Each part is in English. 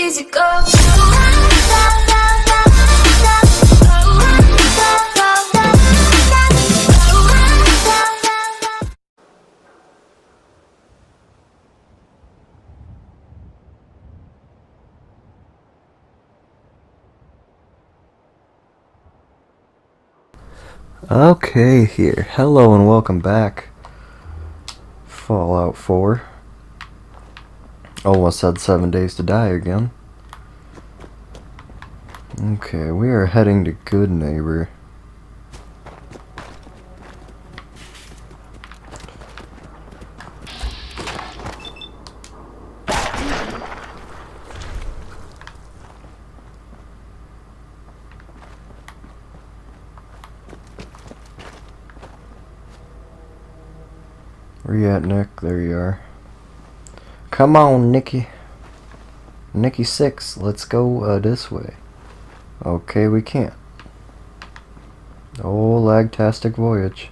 easy go. Okay, here. Hello and welcome back. Fallout 4. Almost had 7 days to die again. Okay, we are heading to Good Neighbor. Where you at, Nick? There you are. Come on, Nicky. Nicky 6, let's go this way. Okay, we can't. Oh, lagtastic voyage.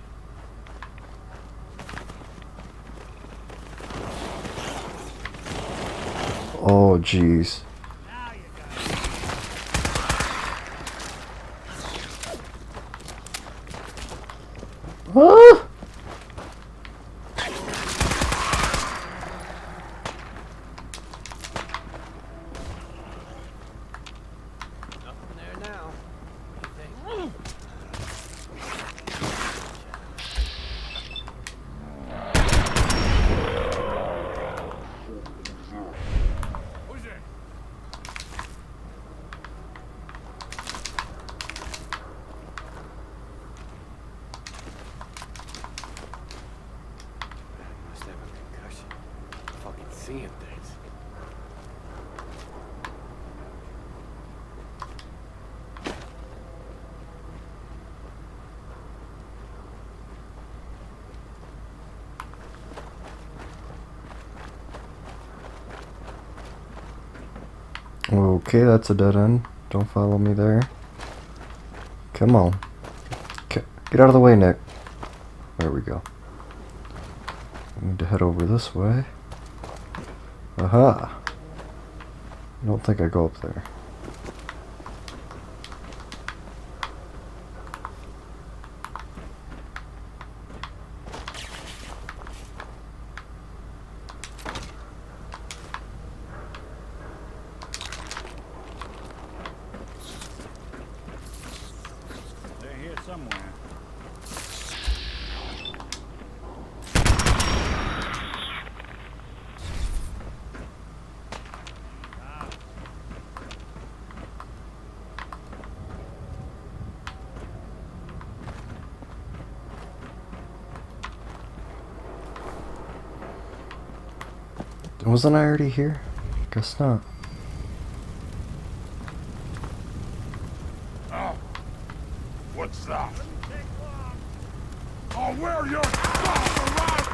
Oh, jeez. Ah! Seeing things. Okay, that's a dead end. Don't follow me there. Come on. Get out of the way, Nick. There we go. I need to head over this way. Aha! I don't think I go up there. They're here somewhere. Wasn't I already here? Guess not. Oh, what's that? I'll wear your stuff around.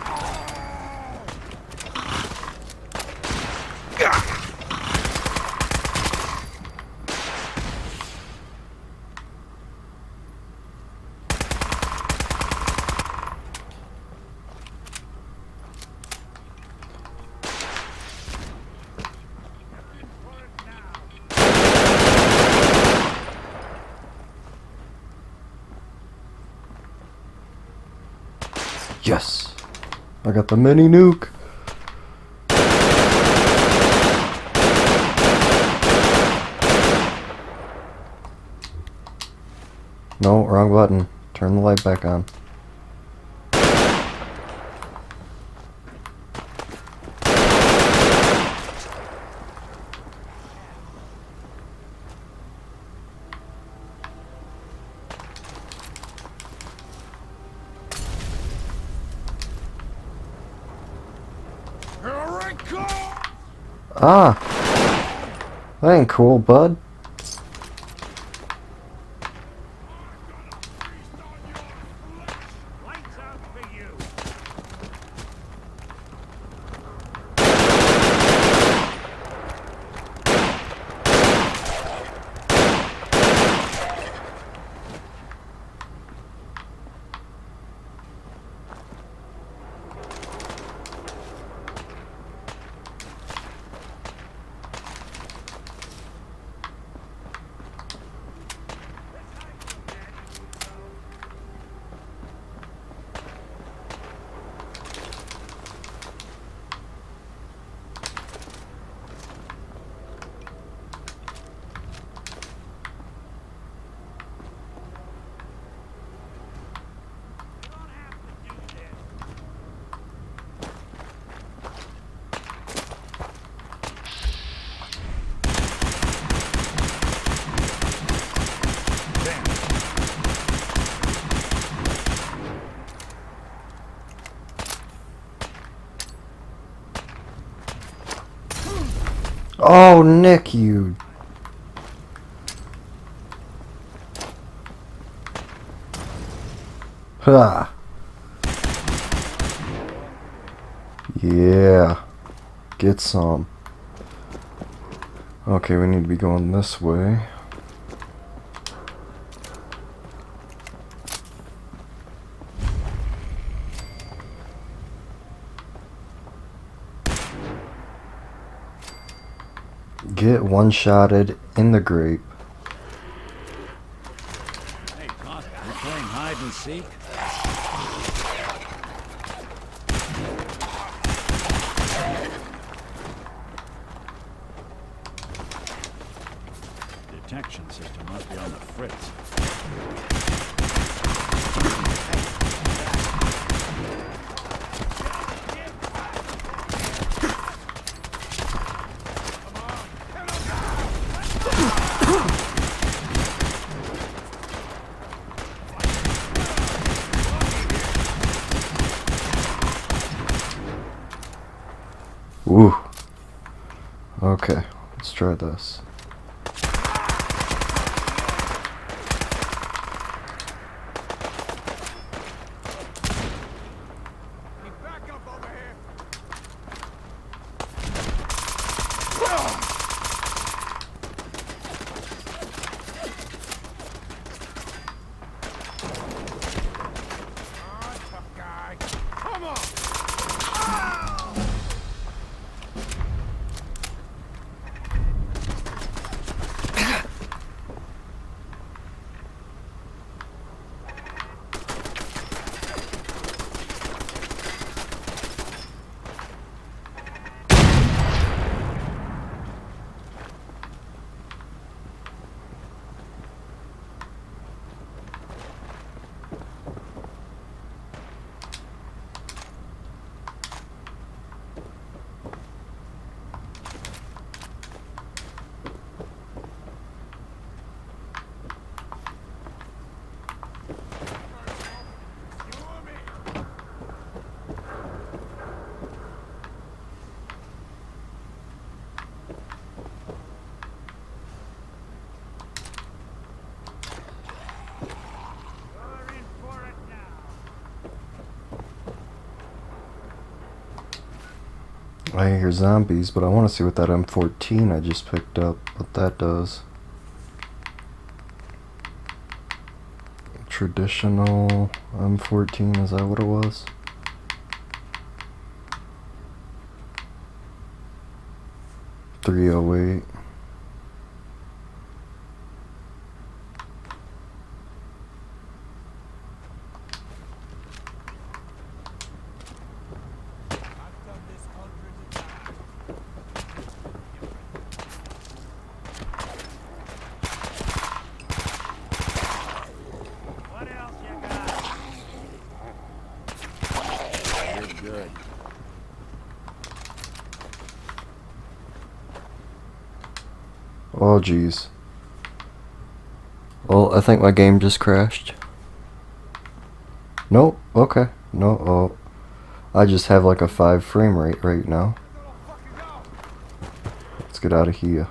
Yes! I got the mini nuke! No, wrong button. Turn the light back on. Here it comes! Ah! That ain't cool, bud. Lights out for you. Oh, Nick, you. Ha. Yeah. Get some. Okay, we need to be going this way. Get one-shotted in the grape. Hey, Costa, you playing hide and seek? Detection system must be on the fritz. Woo. Okay, let's try this. Need backup over here. Ah, tough guy. Come on. You're in for it now. I hear zombies, but I want to see what that M14 I just picked up, what that does. Traditional M14, is that what it was? .308. I've done this hundreds of times. What else you got? You're good. Oh jeez. Well, I think my game just crashed. Nope, okay. No, oh. I just have like a 5 frame rate right now. Let's get out of here.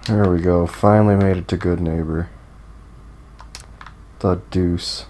There we go. Finally made it to Good Neighbor. The deuce.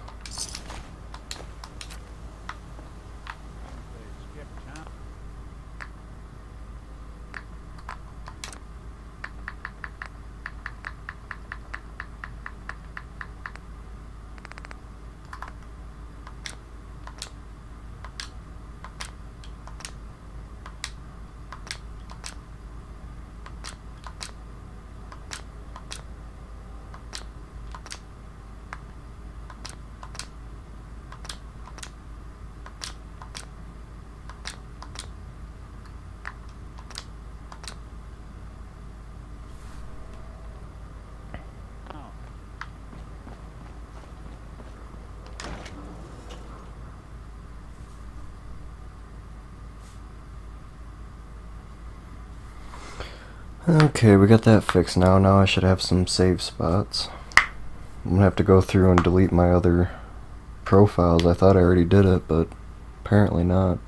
Okay, we got that fixed now. Now I should have some save spots. I'm gonna have to go through and delete my other profiles. I thought I already did it, but apparently not.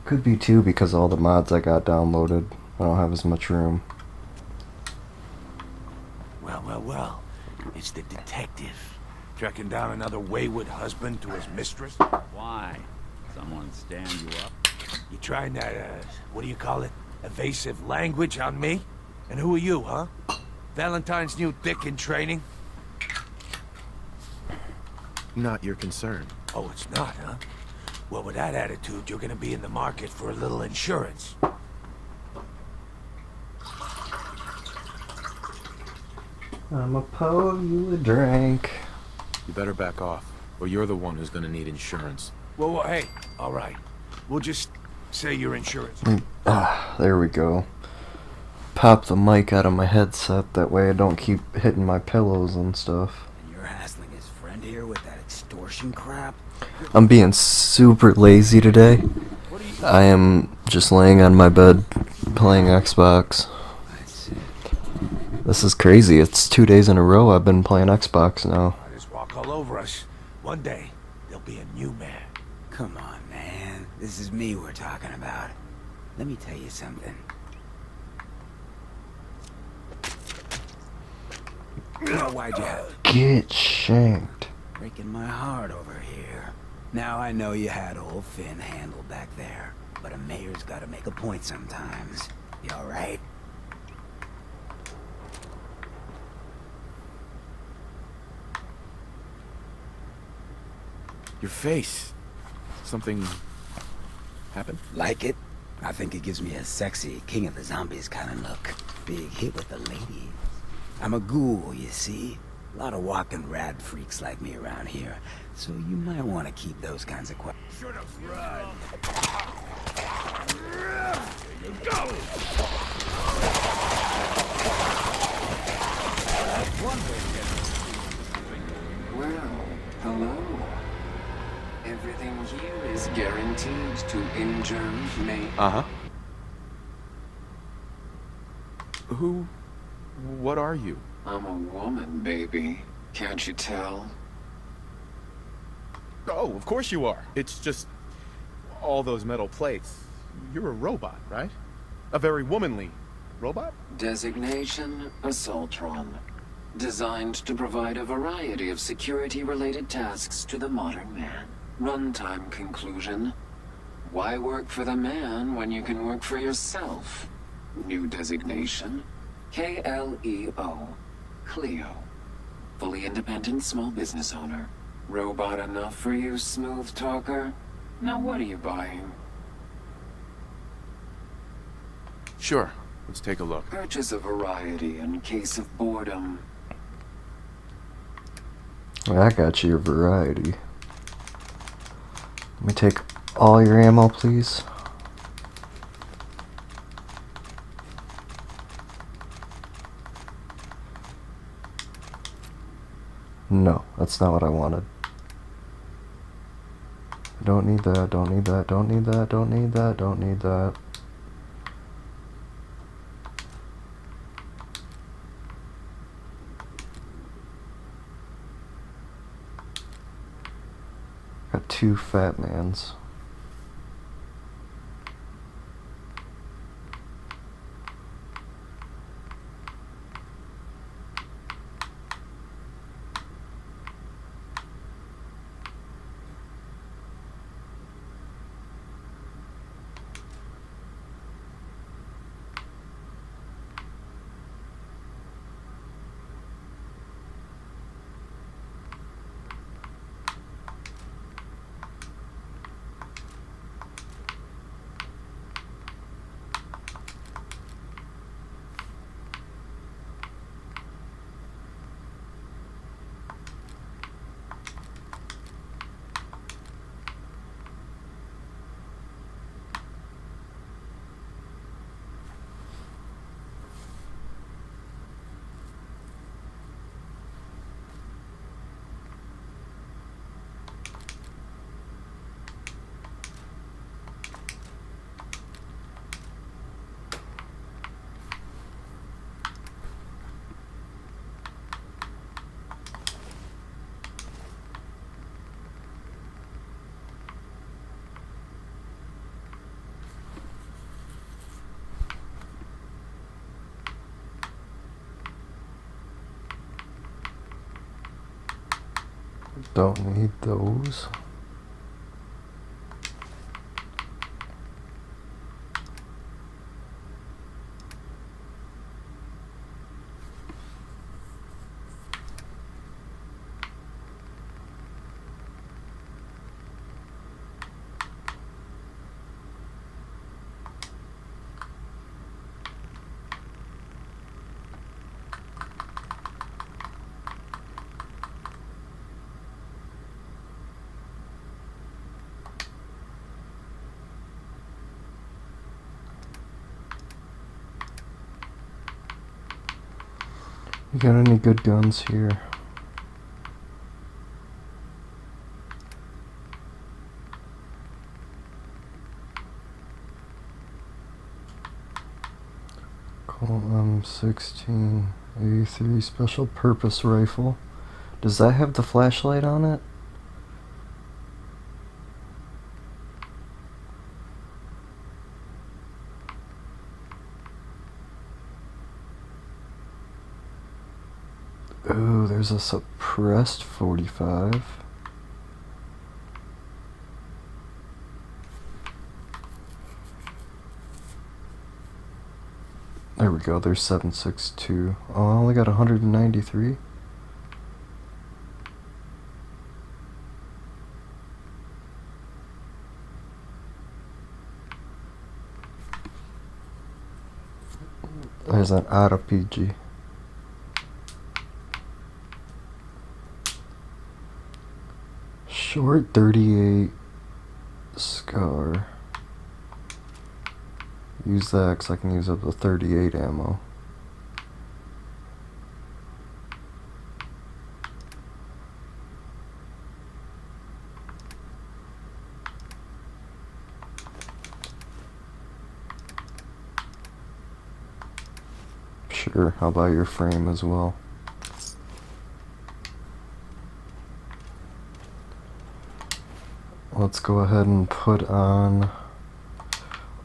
Could be too because all the mods I got downloaded. I don't have as much room. Well. It's the detective. Tracking down another wayward husband to his mistress. Why? Someone stand you up? You trying that, what do you call it? Evasive language on me? And who are you, huh? Valentine's new dick in training? Not your concern. Oh, it's not, huh? Well, with that attitude, you're gonna be in the market for a little insurance. I'ma pour you a drink. You better back off, or you're the one who's gonna need insurance. Well, hey, all right. We'll just say your insurance. There we go. Pop the mic out of my headset, that way I don't keep hitting my pillows and stuff. And you're hassling his friend here with that extortion crap? I'm being super lazy today. I am just laying on my bed playing Xbox. That's it. This is crazy. It's 2 days in a row I've been playing Xbox now. I just walk all over us. One day, there'll be a new man. Come on, man. This is me we're talking about. Let me tell you something. Why'd you have Get shanked. breaking my heart over here? Now I know you had old Finn handled back there, but a mayor's gotta make a point sometimes. You alright? Your face. Something happened? Like it? I think it gives me a sexy King of the Zombies kind of look. Big hit with the ladies. I'm a ghoul, you see. A lot of walking rad freaks like me around here, so you might want to keep those kinds of questions. Should have run. Well, hello. Everything here is guaranteed to injure me. Uh-huh. What are you? I'm a woman, baby. Can't you tell? Oh, of course you are. It's just all those metal plates. You're a robot, right? A very womanly robot? Designation, Assaultron. Designed to provide a variety of security-related tasks to the modern man. Runtime conclusion. Why work for the man when you can work for yourself? New designation. KLEO. Cleo. Fully independent small business owner. Robot enough for you, smooth talker? Now what are you buying? Sure. Let's take a look. Purchase a variety in case of boredom. I got you a variety. Let me take all your ammo, please. No, that's not what I wanted. I don't need that, don't need that, don't need that, don't need that, don't need that. Got 2 fat mans. Don't need those. You got any good guns here? Colt M16 A3 special purpose rifle. Does that have the flashlight on it? Oh, there's a suppressed 45. There we go, there's 7.62. Oh, I only got 193. There's an RPG. Short 38 Scar. Use that because I can use up to 38 ammo. Sure, I'll buy your frame as well. Let's go ahead and put on...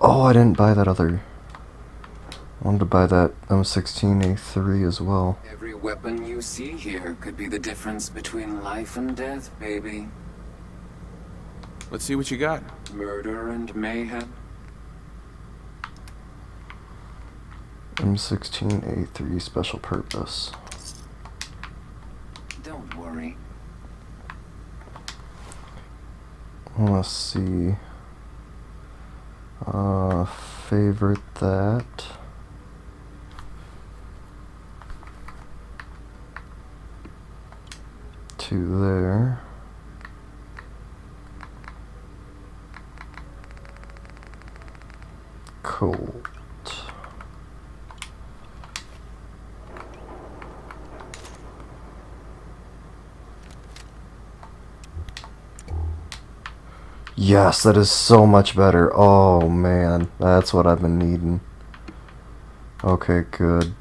Oh, I didn't buy that other... I wanted to buy that M16A3 as well. Every weapon you see here could be the difference between life and death, baby. Let's see what you got. Murder and mayhem. M16A3 special purpose. Don't worry. Let's see. Favorite that. To there. Colt. Yes, that is so much better. Oh man, that's what I've been needing. Okay, good.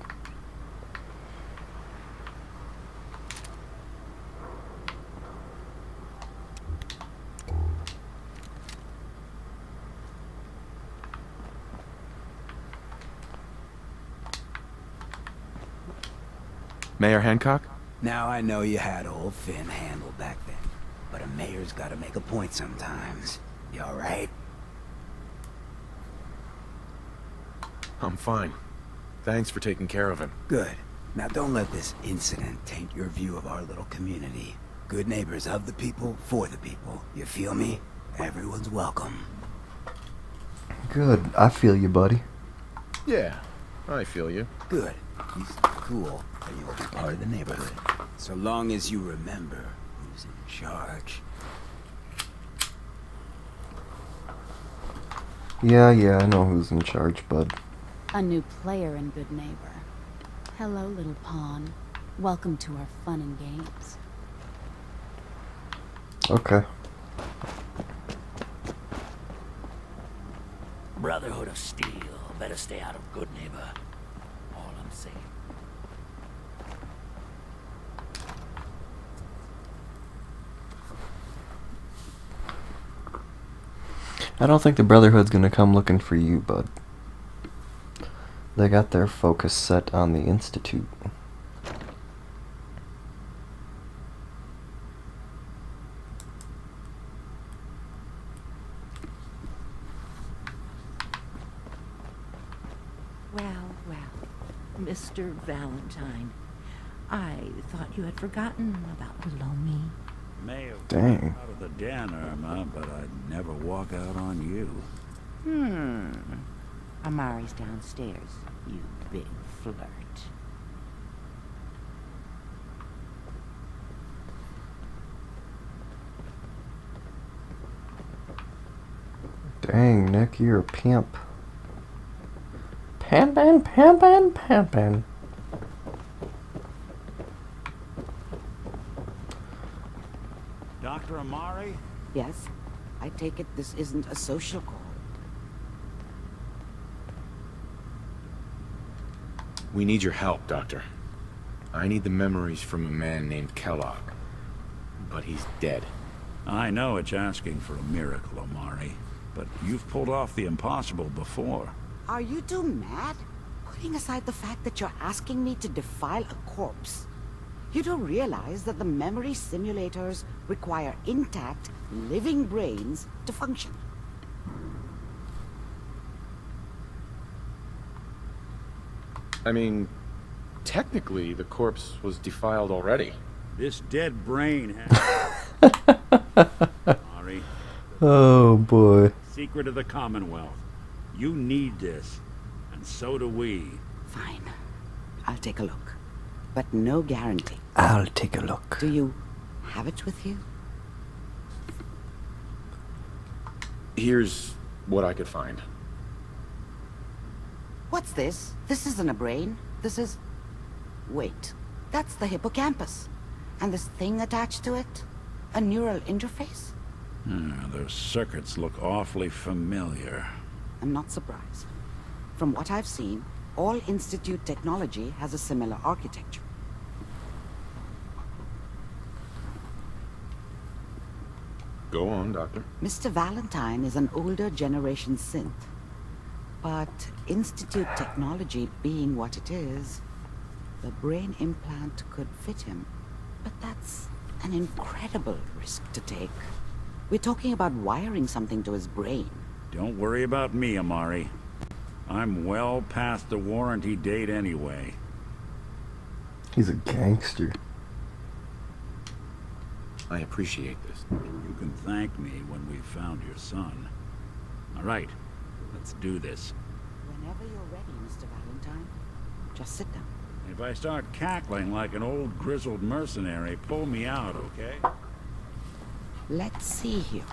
Mayor Hancock? Now I know you had old Finn handled back then, but a mayor's gotta make a point sometimes. You alright? I'm fine. Thanks for taking care of him. Good. Now don't let this incident taint your view of our little community. Good neighbors of the people, for the people. You feel me? Everyone's welcome. Good. I feel you, buddy. Yeah, I feel you. Good. He's cool, and you'll be part of the neighborhood. So long as you remember who's in charge. Yeah, I know who's in charge, bud. A new player and good neighbor. Hello, little pawn. Welcome to our fun and games. Okay. Brotherhood of Steel. Better stay out of good neighbor. All I'm saying. I don't think the Brotherhood's gonna come looking for you, bud. They got their focus set on the Institute. Mr. Valentine. I thought you had forgotten about little me. May have Dang. walked out of the den, Irma, but I'd never walk out on you. Amari's downstairs, you big flirt. Dang, Nick, you're a pimp. Pimpin', pimpin', pimpin'. Dr. Amari? Yes, I take it this isn't a social call. We need your help, Doctor. I need the memories from a man named Kellogg. But he's dead. I know it's asking for a miracle, Amari, but you've pulled off the impossible before. Are you two mad? Putting aside the fact that you're asking me to defile a corpse, you do realize that the memory simulators require intact, living brains to function. I mean, technically, the corpse was defiled already. This dead brain has... Amari, Oh boy. secret of the Commonwealth. You need this, and so do we. Fine. I'll take a look. But no guarantee. I'll take a look. Do you have it with you? Here's what I could find. What's this? This isn't a brain. This is... Wait. That's the hippocampus. And this thing attached to it? A neural interface? Those circuits look awfully familiar. I'm not surprised. From what I've seen, all Institute technology has a similar architecture. Go on, Doctor. Mr. Valentine is an older generation synth. But Institute technology being what it is, the brain implant could fit him. But that's an incredible risk to take. We're talking about wiring something to his brain. Don't worry about me, Amari. I'm well past the warranty date anyway. He's a gangster. I appreciate this. You can thank me when we've found your son. All right, let's do this. Whenever you're ready, Mr. Valentine, just sit down. If I start cackling like an old grizzled mercenary, pull me out, okay? Let's see here.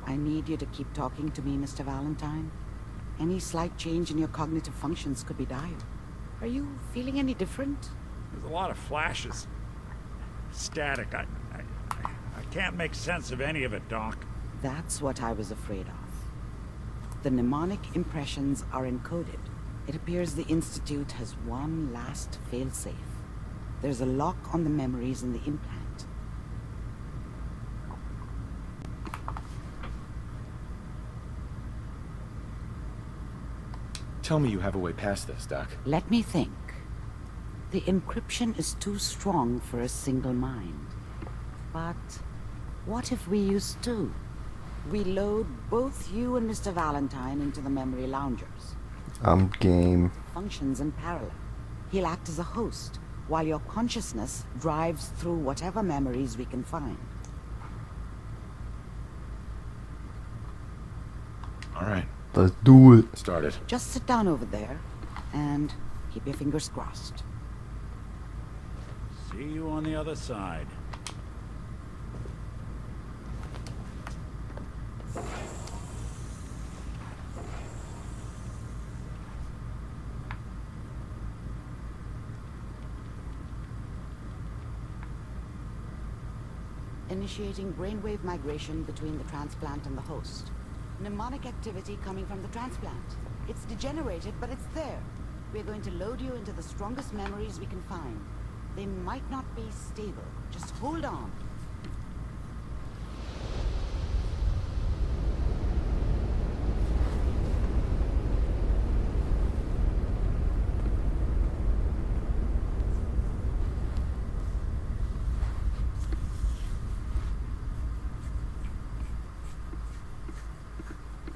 I need you to keep talking to me, Mr. Valentine. Any slight change in your cognitive functions could be dire. Are you feeling any different? There's a lot of flashes. Static. I can't make sense of any of it, Doc. That's what I was afraid of. The mnemonic impressions are encoded. It appears the Institute has one last failsafe. There's a lock on the memories in the implant. Tell me you have a way past this, Doc. Let me think. The encryption is too strong for a single mind. But what if we use two? We load both you and Mr. Valentine into the memory loungers. I'm game. Functions in parallel. He'll act as a host, while your consciousness drives through whatever memories we can find. All right, Let's do it. started. Just sit down over there, and keep your fingers crossed. See you on the other side. Initiating brainwave migration between the transplant and the host. Mnemonic activity coming from the transplant. It's degenerated, but it's there. We're going to load you into the strongest memories we can find. They might not be stable. Just hold on.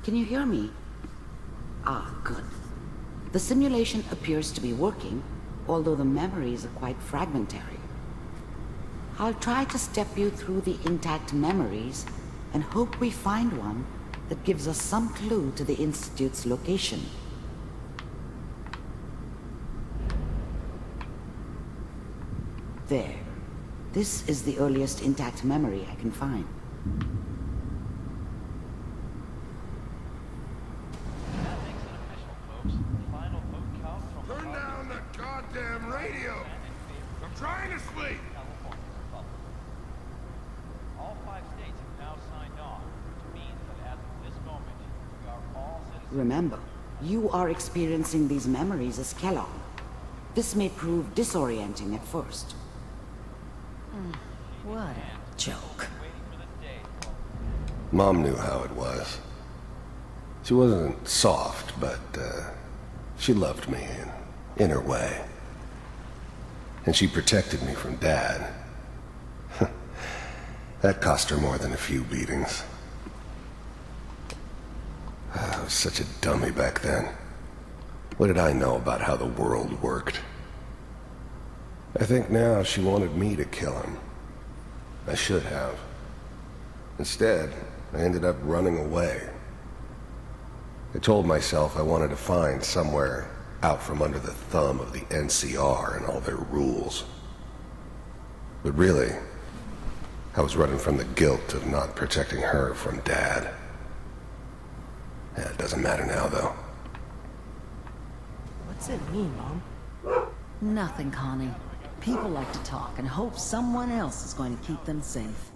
Can you hear me? Ah, good. The simulation appears to be working, although the memories are quite fragmentary. I'll try to step you through the intact memories and hope we find one that gives us some clue to the Institute's location. There. This is the earliest intact memory I can find. Turn down the goddamn radio! I'm trying to sleep! All 5 states have now signed on, which means that as of this moment, we are all citizens. Remember, you are experiencing these memories as Kellogg. This may prove disorienting at first. What a joke. Mom knew how it was. She wasn't soft, but she loved me in her way. And she protected me from Dad. That cost her more than a few beatings. I was such a dummy back then. What did I know about how the world worked? I think now she wanted me to kill him. I should have. Instead, I ended up running away. I told myself I wanted to find somewhere out from under the thumb of the NCR and all their rules. But really, I was running from the guilt of not protecting her from Dad. Yeah, it doesn't matter now, though. What's it mean, Mom? Nothing, Connie. People like to talk and hope someone else is going to keep them safe.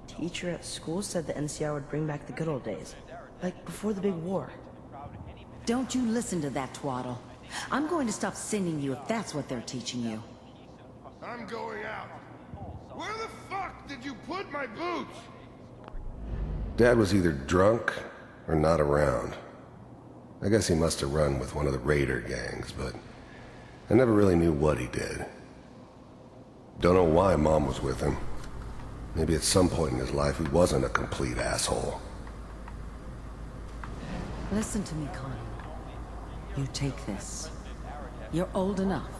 Teacher at school said the NCR would bring back the good old days. Like before the big war. Don't you listen to that twaddle. I'm going to stop singing you if that's what they're teaching you. I'm going out. Where the fuck did you put my boots? Dad was either drunk or not around. I guess he must have run with one of the raider gangs, but I never really knew what he did. Don't know why Mom was with him. Maybe at some point in his life he wasn't a complete asshole. Listen to me, Connie. You take this. You're old enough.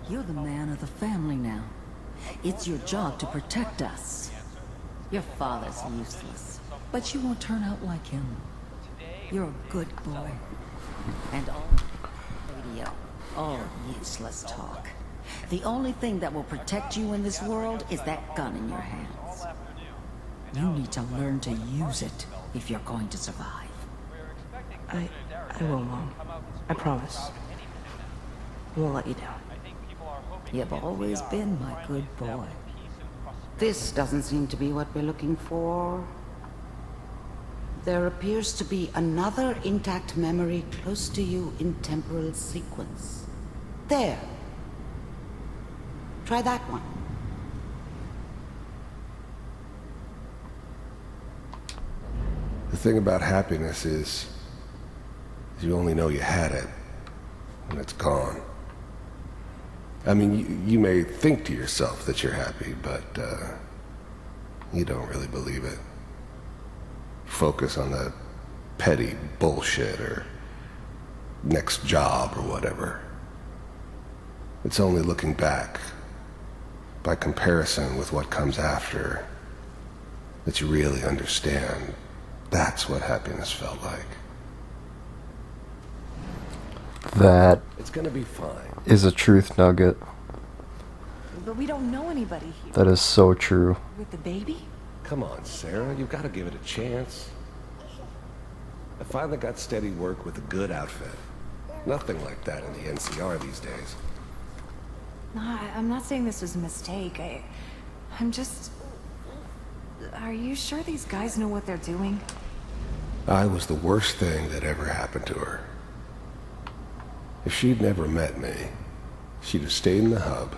You're the man of the family now. It's your job to protect us. Your father's useless, but you won't turn out like him. You're a good boy. And all radio, all useless talk. The only thing that will protect you in this world is that gun in your hands. You need to learn to use it if you're going to survive. I will, Mom. I promise. I won't let you down. You've always been my good boy. This doesn't seem to be what we're looking for. There appears to be another intact memory close to you in temporal sequence. There. Try that one. The thing about happiness is you only know you had it when it's gone. I mean, you may think to yourself that you're happy, but you don't really believe it. Focus on that petty bullshit or next job or whatever. It's only looking back, by comparison with what comes after, that you really understand that's what happiness felt like. That It's gonna be fine. is a truth nugget. But we don't know anybody here. That is so true. With the baby? Come on, Sarah, you've got to give it a chance. I finally got steady work with a good outfit. Nothing like that in the NCR these days. No, I'm not saying this was a mistake. I'm just... Are you sure these guys know what they're doing? I was the worst thing that ever happened to her. If she'd never met me, she'd have stayed in the hub,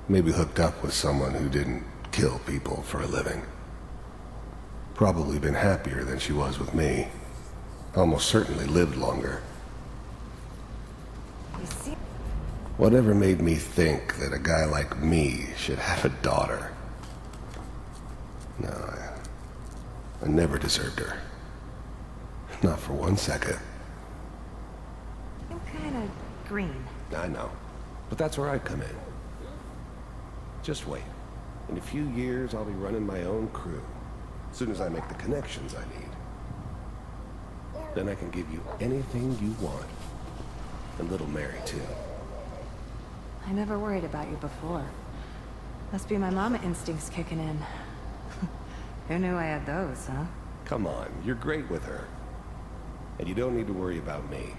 maybe hooked up with someone who didn't kill people for a living. Probably been happier than she was with me. Almost certainly lived longer. You see? Whatever made me think that a guy like me should have a daughter? No, I never deserved her. Not for 1 second. green. I know. But that's where I come in. Just wait. In a few years, I'll be running my own crew. As soon as I make the connections I need. Then I can give you anything you want. And little Mary, too. I never worried about you before. Must be my mama instincts kicking in. Who knew I had those, huh? Come on, you're great with her. And you don't need to worry about me.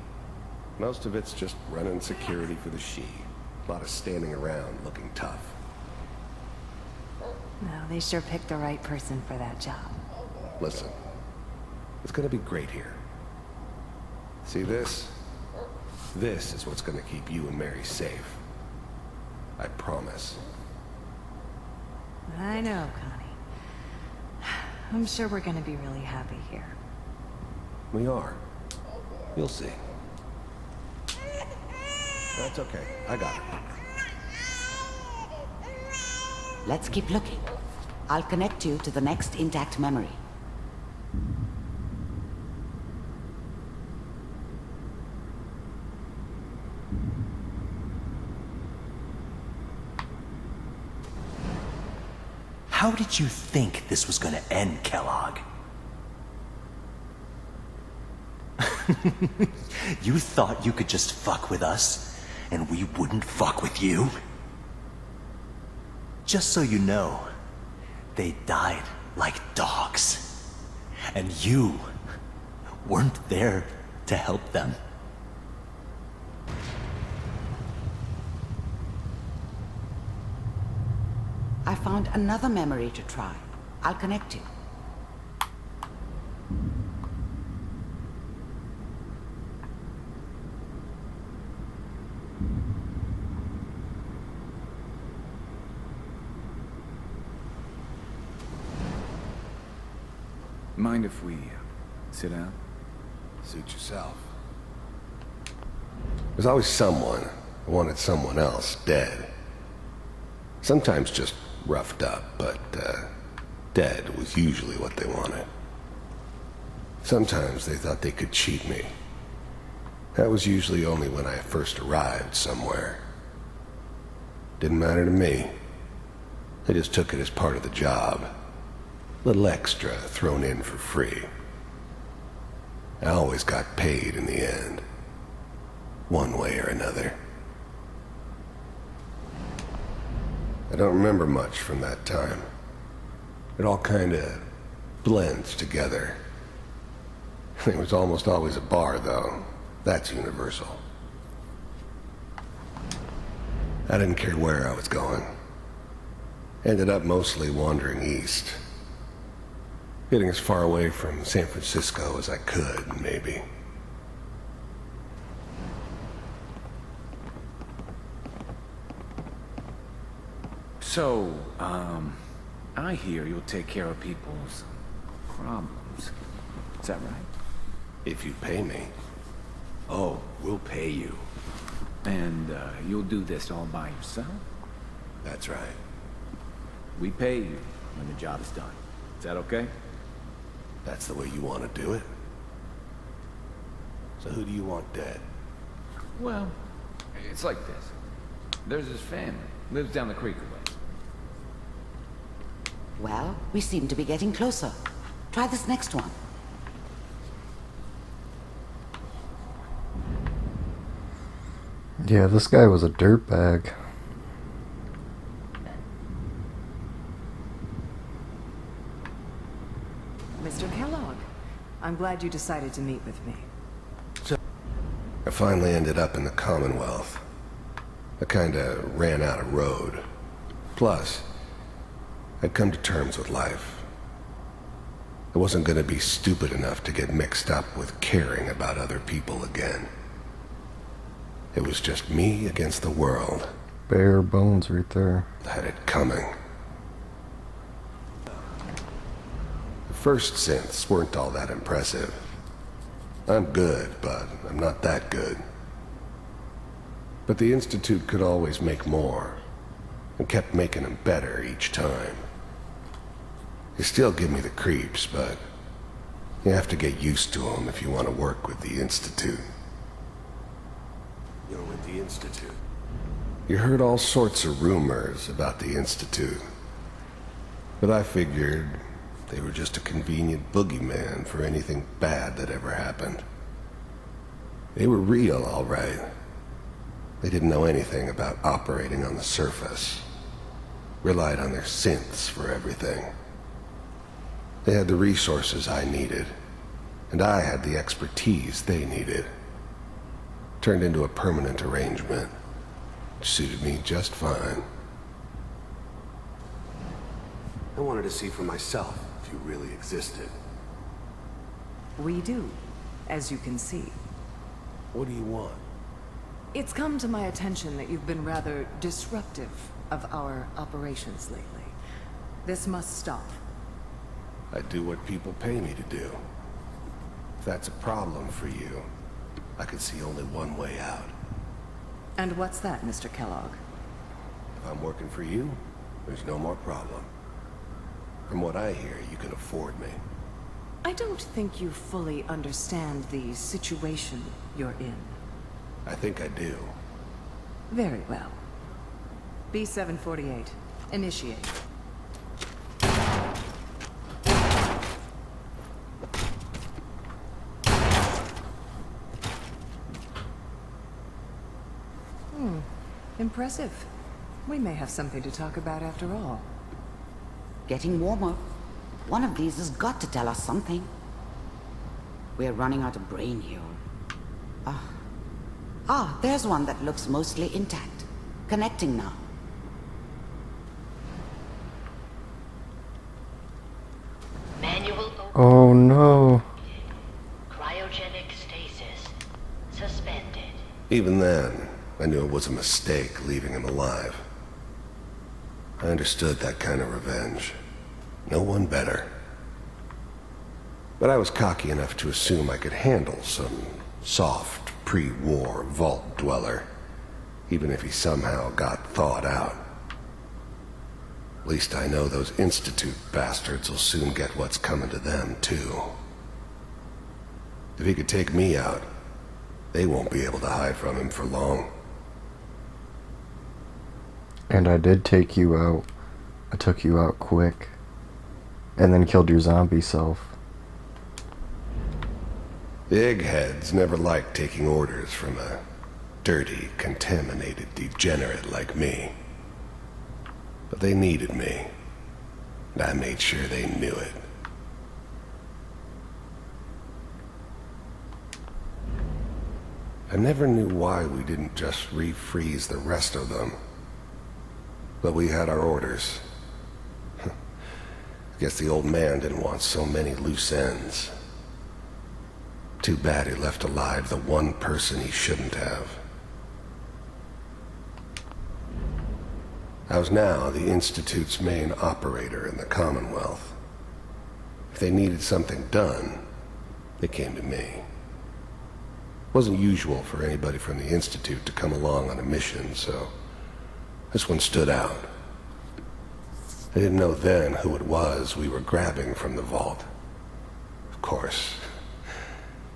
Most of it's just running security for the she. A lot of standing around looking tough. No, they sure picked the right person for that job. Listen, it's gonna be great here. See this? This is what's gonna keep you and Mary safe. I promise. I know, Connie. I'm sure we're gonna be really happy here. We are. You'll see. That's okay. I got it. Let's keep looking. I'll connect you to the next intact memory. How did you think this was gonna end, Kellogg? You thought you could just fuck with us, and we wouldn't fuck with you? Just so you know, they died like dogs. And you weren't there to help them. I found another memory to try. I'll connect you. Mind if we sit down? Suit yourself. There's always someone who wanted someone else dead. Sometimes just roughed up, but dead was usually what they wanted. Sometimes they thought they could cheat me. That was usually only when I first arrived somewhere. Didn't matter to me. I just took it as part of the job. Little extra thrown in for free. I always got paid in the end. One way or another. I don't remember much from that time. It all kinda blends together. It was almost always a bar, though. That's universal. I didn't care where I was going. Ended up mostly wandering east. Getting as far away from San Francisco as I could, maybe. So, I hear you'll take care of people's problems. Is that right? If you pay me. Oh, we'll pay you. And, you'll do this all by yourself? That's right. We pay you when the job is done. Is that okay? That's the way you want to do it? So who do you want dead? Well, it's like this. There's his family. Lives down the creek away. Well, we seem to be getting closer. Try this next one. Yeah, this guy was a dirtbag. Mr. Kellogg, I'm glad you decided to meet with me. I finally ended up in the Commonwealth. I kinda ran out of road. Plus, I'd come to terms with life. I wasn't gonna be stupid enough to get mixed up with caring about other people again. It was just me against the world. Bare bones right there. I had it coming. The first synths weren't all that impressive. I'm good, but I'm not that good. But the Institute could always make more, and kept making them better each time. They still give me the creeps, but you have to get used to them if you want to work with the Institute. You're with the Institute. You heard all sorts of rumors about the Institute. But I figured they were just a convenient boogeyman for anything bad that ever happened. They were real, all right. They didn't know anything about operating on the surface. Relied on their synths for everything. They had the resources I needed, and I had the expertise they needed. Turned into a permanent arrangement, which suited me just fine. I wanted to see for myself if you really existed. We do, as you can see. What do you want? It's come to my attention that you've been rather disruptive of our operations lately. This must stop. I do what people pay me to do. If that's a problem for you, I could see only one way out. And what's that, Mr. Kellogg? If I'm working for you, there's no more problem. From what I hear, you can afford me. I don't think you fully understand the situation you're in. I think I do. Very well. B-748, initiate. Impressive. We may have something to talk about after all. Getting warmer. One of these has got to tell us something. We're running out of brain here. There's one that looks mostly intact. Connecting now. Manual Oh no. cryogenic stasis suspended. Even then, I knew it was a mistake leaving him alive. I understood that kind of revenge. No one better. But I was cocky enough to assume I could handle some soft, pre-war vault dweller, even if he somehow got thawed out. At least I know those Institute bastards will soon get what's coming to them, too. If he could take me out, they won't be able to hide from him for long. And I did take you out. I took you out quick. And then killed your zombie self. The eggheads never liked taking orders from a dirty, contaminated degenerate like me. But they needed me, and I made sure they knew it. I never knew why we didn't just refreeze the rest of them. But we had our orders. I guess the old man didn't want so many loose ends. Too bad he left alive the one person he shouldn't have. I was now the Institute's main operator in the Commonwealth. If they needed something done, they came to me. It wasn't usual for anybody from the Institute to come along on a mission, so this one stood out. I didn't know then who it was we were grabbing from the vault. Of course,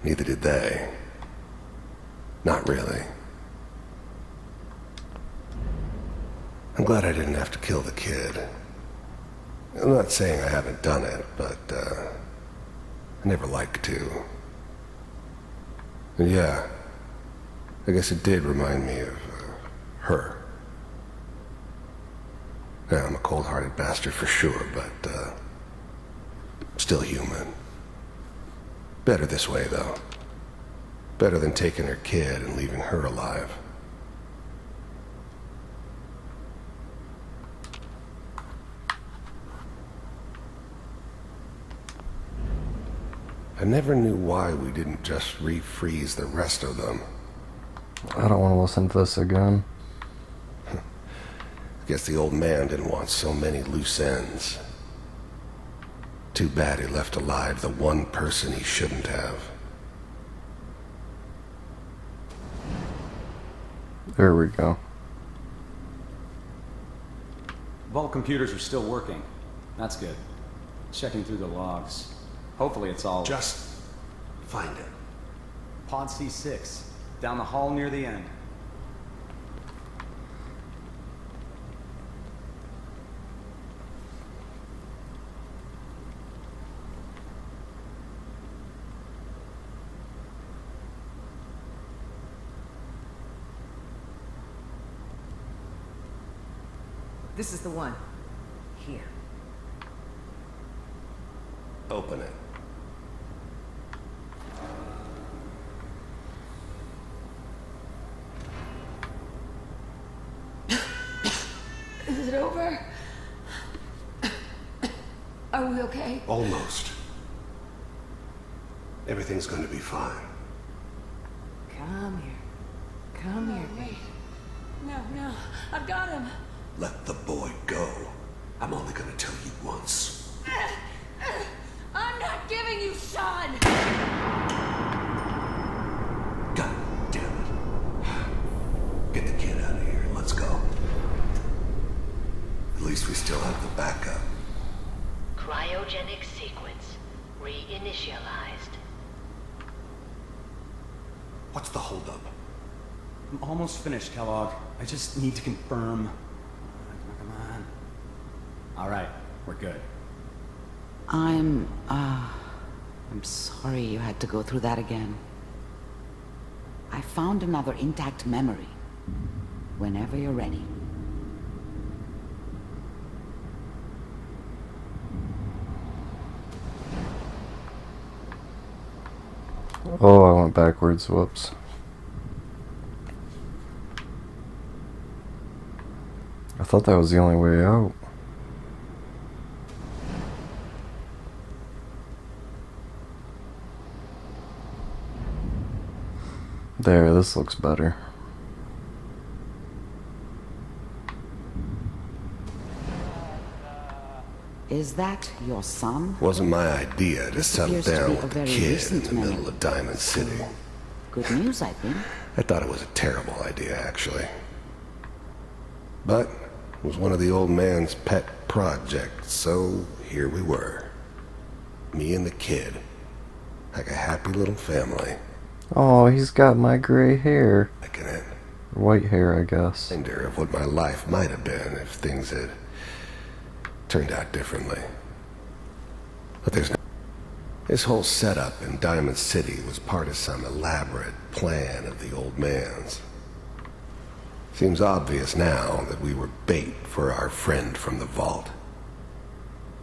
neither did they. Not really. I'm glad I didn't have to kill the kid. I'm not saying I haven't done it, but I never like to. And yeah, I guess it did remind me of her. Yeah, I'm a cold-hearted bastard for sure, but still human. Better this way, though. Better than taking her kid and leaving her alive. I never knew why we didn't just refreeze the rest of them. I don't want to listen to this again. I guess the old man didn't want so many loose ends. Too bad he left alive the one person he shouldn't have. There we go. Vault computers are still working. That's good. Checking through the logs. Hopefully it's all... Just find it. Pod C6. Down the hall near the end. This is the one. Here. Open it. Is it over? Are we okay? Almost. Everything's gonna be fine. Come here. Come here, baby. No, I've got him. Let the boy go. I'm only gonna tell you once. I'm not giving you Sean! God damn it. Get the kid out of here and let's go. At least we still have the backup. Cryogenic sequence reinitialized. What's the holdup? I'm almost finished, Kellogg. I just need to confirm. Come on. All right, we're good. I'm sorry you had to go through that again. I found another intact memory. Whenever you're ready. Oh, I went backwards. Whoops. I thought that was the only way out. There, this looks better. Is that your son? Wasn't my idea to settle Appears to down be a with the very kid in recent the middle memory. of Diamond City. Good news, I think. I thought it was a terrible idea, actually. But it was one of the old man's pet projects, so here we were. Me and the kid. Like a happy little family. Oh, he's got my gray hair. Looking at White hair, I guess. reminder of what my life might have been if things had turned out differently. But there's no... This whole setup in Diamond City was part of some elaborate plan of the old man's. Seems obvious now that we were bait for our friend from the vault.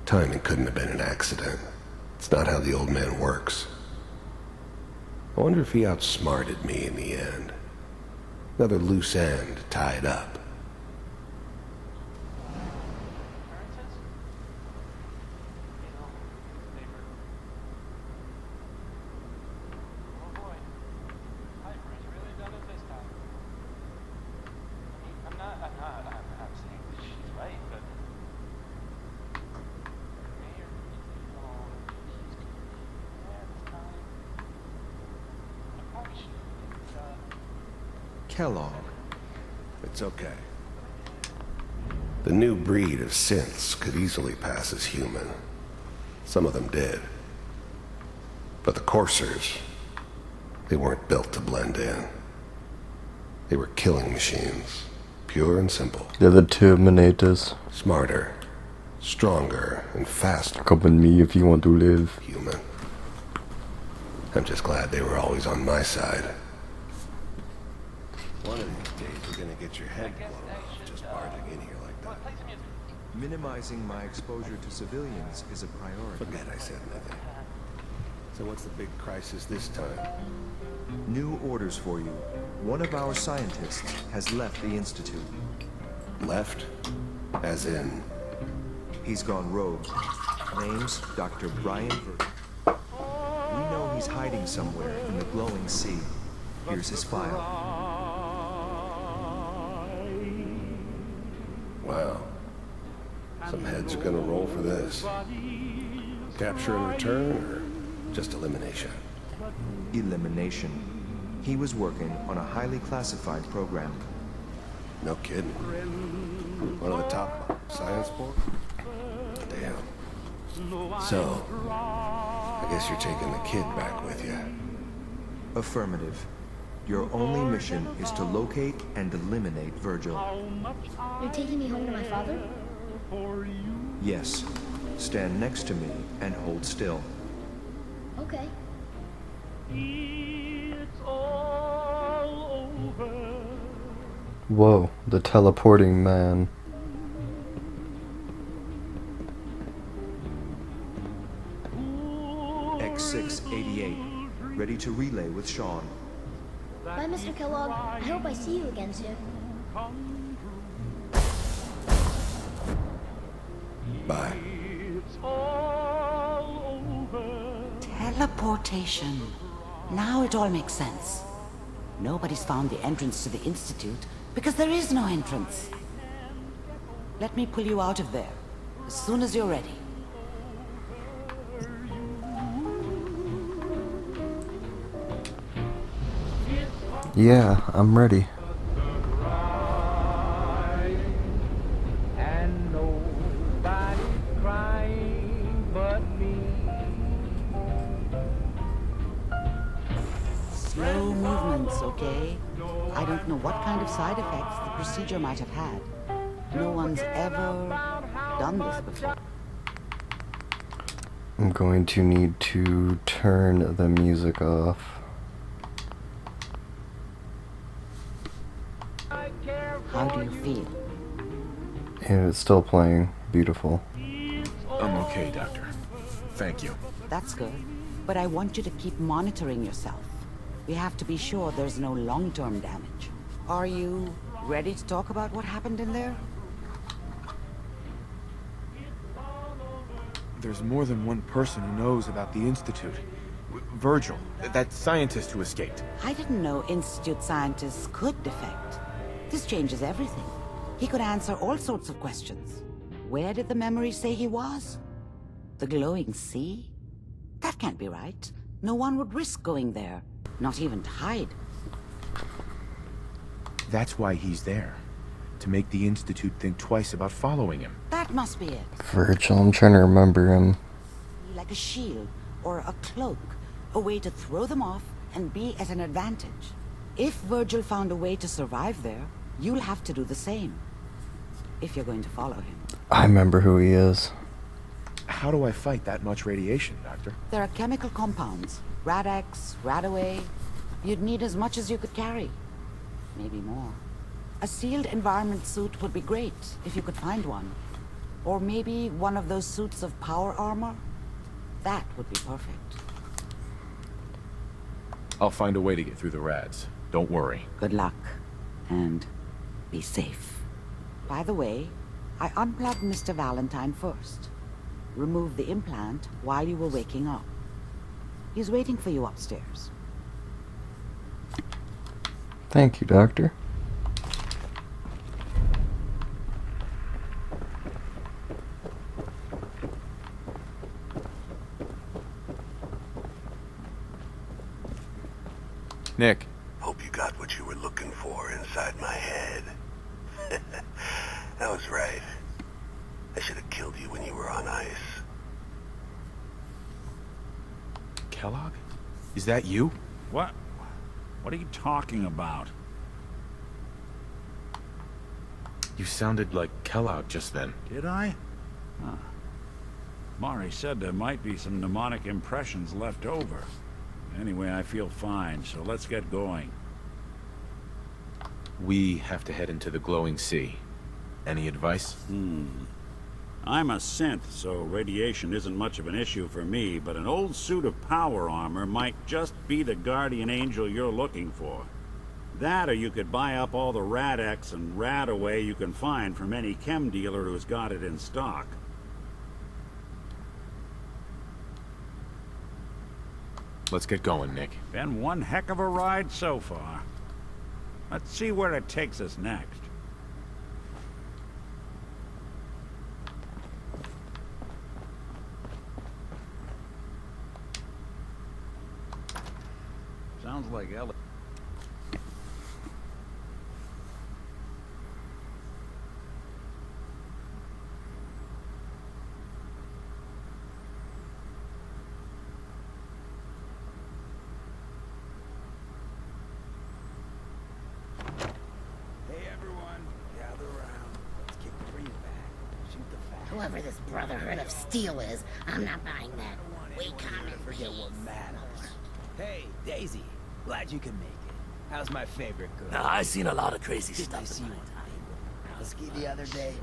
Timing couldn't have been an accident. It's not how the old man works. I wonder if he outsmarted me in the end. Another loose end tied up. Kellogg. It's okay. The new breed of synths could easily pass as human. Some of them did. But the coursers, they weren't built to blend in. They were killing machines, pure and simple. They're the Terminators. Smarter, stronger, and faster. Come with me if you want to live. Human. I'm just glad they were always on my side. One of these days, you're gonna get your head blown off just barging in here like that. Minimizing my exposure to civilians is a priority. Forget I said anything. So what's the big crisis this time? New orders for you. One of our scientists has left the Institute. Left? As in? He's gone rogue. Name's Dr. Brian Ver. We know he's hiding somewhere in the glowing sea. Here's his file. Wow. Some heads are gonna roll for this. Capture and return, or just elimination? Elimination. He was working on a highly classified program. No kidding. One of the top science board? Damn. So, I guess you're taking the kid back with you. Affirmative. Your only mission is to locate and eliminate Virgil. You're taking me home to my father? Yes. Stand next to me and hold still. Okay. Whoa, the teleporting man. 6688. Ready to relay with Sean. Bye, Mr. Kellogg. I hope I see you again soon. Bye. Teleportation. Now it all makes sense. Nobody's found the entrance to the Institute because there is no entrance. Let me pull you out of there as soon as you're ready. Yeah, I'm ready. And nobody's crying but me. Slow movements, okay? I don't know what kind of side effects the procedure might have had. No one's ever done this before. I'm going to need to turn the music off. How do you feel? And it's still playing. Beautiful. I'm okay, Doctor. Thank you. That's good. But I want you to keep monitoring yourself. We have to be sure there's no long-term damage. Are you ready to talk about what happened in there? There's more than one person who knows about the Institute. Virgil, that scientist who escaped. I didn't know Institute scientists could defect. This changes everything. He could answer all sorts of questions. Where did the memory say he was? The glowing sea? That can't be right. No one would risk going there, not even to hide. That's why he's there. To make the Institute think twice about following him. That must be it. Virgil, I'm trying to remember him. Like a shield or a cloak, a way to throw them off and be at an advantage. If Virgil found a way to survive there, you'll have to do the same. If you're going to follow him. I remember who he is. How do I fight that much radiation, Doctor? There are chemical compounds. Rad-X, Radaway. You'd need as much as you could carry. Maybe more. A sealed environment suit would be great, if you could find one. Or maybe one of those suits of power armor. That would be perfect. I'll find a way to get through the rads. Don't worry. Good luck. And be safe. By the way, I unplugged Mr. Valentine first. Removed the implant while you were waking up. He's waiting for you upstairs. Thank you, Doctor. Nick. Hope you got what you were looking for inside my head. I was right. I should have killed you when you were on ice. Kellogg? Is that you? What? What are you talking about? You sounded like Kellogg just then. Did I? Huh. Mari said there might be some mnemonic impressions left over. Anyway, I feel fine, so let's get going. We have to head into the glowing sea. Any advice? I'm a synth, so radiation isn't much of an issue for me, but an old suit of power armor might just be the guardian angel you're looking for. That, or you could buy up all the Rad-X and Radaway you can find from any chem dealer who's got it in stock. Let's get going, Nick. Been one heck of a ride so far. Let's see where it takes us next. Sounds like Ellie. Whoever this Brotherhood of Steel is, I'm not buying that. We come in Forget what matters. Hey, Daisy. Glad you can make it. How's my favorite girl? Nah, I seen a lot of crazy Didn't I stuff see in you my time. on Husky the other day?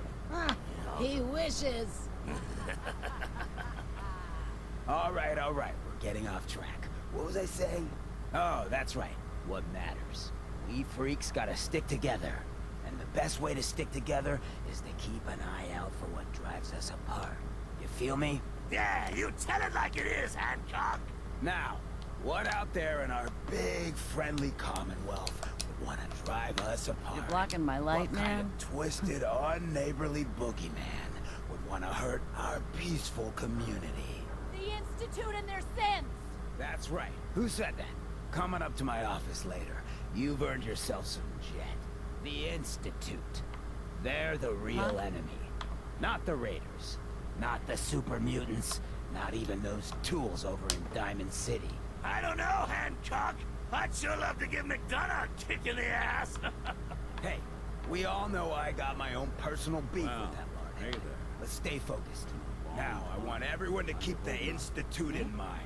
He wishes. All right. We're getting off track. What was I saying? Oh, that's right. What matters. We freaks gotta stick together. And the best way to stick together is to keep an eye out for what drives us apart. You feel me? Yeah, you tell it like it is, Hancock. Now, what out there in our big, friendly Commonwealth would want to drive us apart? You're blocking my light, what kind man? of twisted, unneighborly boogeyman would want to hurt our peaceful community? The Institute and their sins! That's right. Who said that? Coming up to my office later. You've earned yourself some jet. The Institute. They're the real enemy. Not the Raiders. Not the super mutants. Not even those tools over in Diamond City. I don't know, Hancock. I'd sure love to give McDonough a kick in the ass. Hey, we all know I got my own personal beef with that lord. Hey there. Let's stay focused. Now, I want everyone to keep the Institute in mind.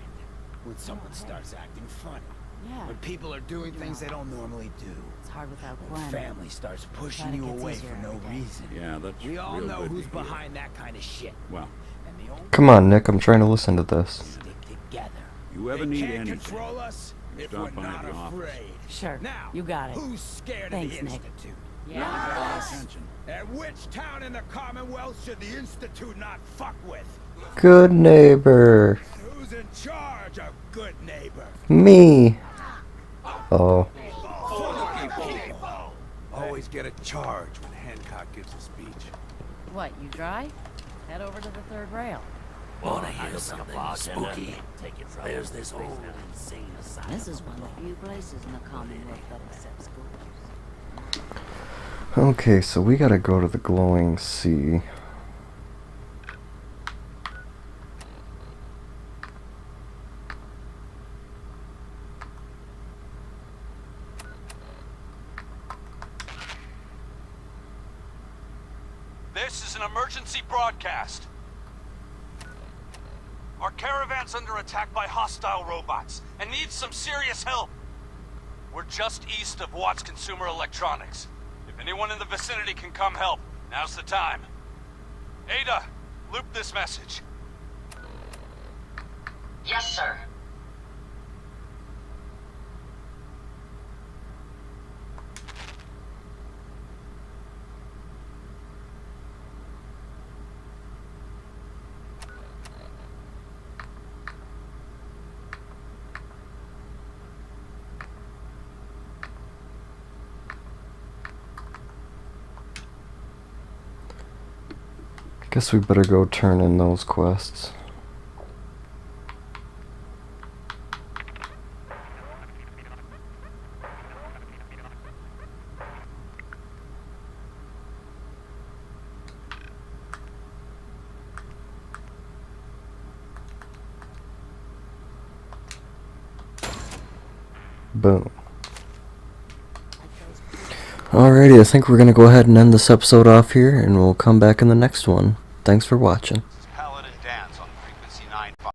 When someone starts acting funny. Yeah. When people are doing things they don't normally do. It's hard without When Gwen. family starts pushing Glad it you gets away easier for no every day. reason. Yeah, that's We all real know good who's to hear. behind that kind of shit. Well, Come on, Nick. I'm trying to listen to this. Together. you ever They need can't anything, control us if stop we're by not the office. afraid. Sure. Now, You got it. who's scared Thanks, of the Nick. Institute? Attention. And which town in the Commonwealth should the Institute not fuck with? Good neighbor. Who's in charge of good neighbor? Me. Oh. Always get a charge when Hancock gives a speech. What, you dry? Head over to the third rail. Wanna hear something spooky? There's this old insane asylum. This is one of the few places in the Commonwealth that accepts schools. Okay, so we gotta go to the glowing sea. This is an emergency broadcast. Our caravan's under attack by hostile robots and needs some serious help. We're just east of Watts Consumer Electronics. If anyone in the vicinity can come help, now's the time. Ada, loop this message. Yes, sir. Guess we better go turn in those quests. Boom. Alrighty, I think we're gonna go ahead and end this episode off here, and we'll come back in the next one. Thanks for watching.